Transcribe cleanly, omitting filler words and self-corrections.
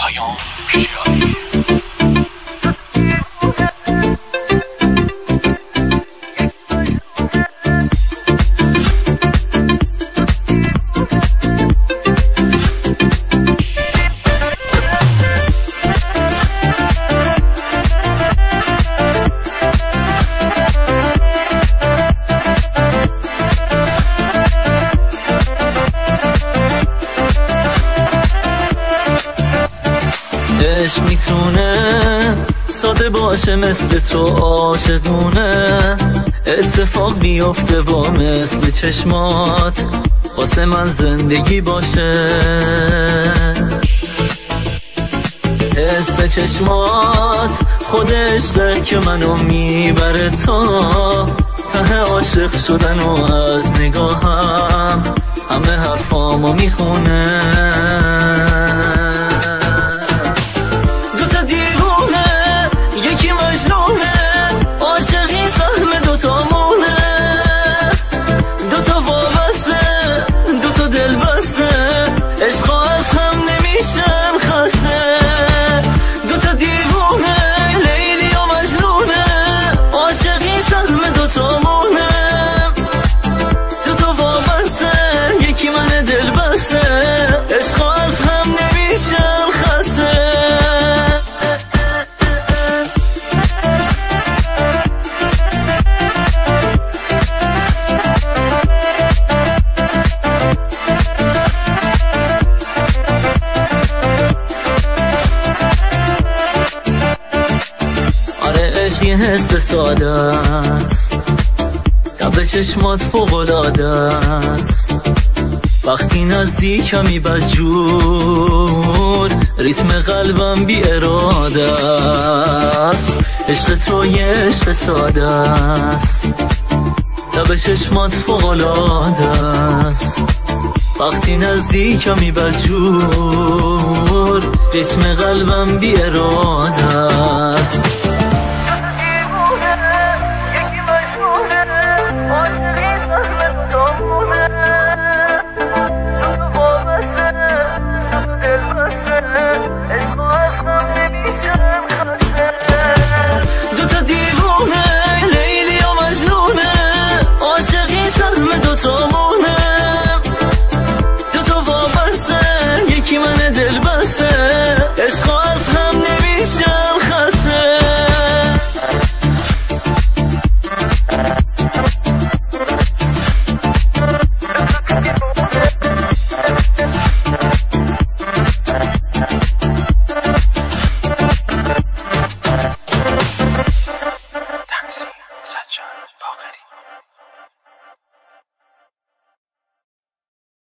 پیام شیاری. عشق میتونه ساده باشه مثل تو عاشقونه، اتفاق بیفته با مثل چشمات واسه من زندگی باشه. حس چشمات خودش که منو میبره تا ته عاشق شدن و از نگاهم همه حرفامو میخونه. یه حس ساده است، لب چشمات فوق‌العاده است، وقتی نزدیکمی بدجور ریتم قلبم بی اراده است. عشق تو یه عشق ساده است، لب چشمات فوق‌العاده است، وقتی نزدیکمی بدجور ریتم قلبم بی اراده است.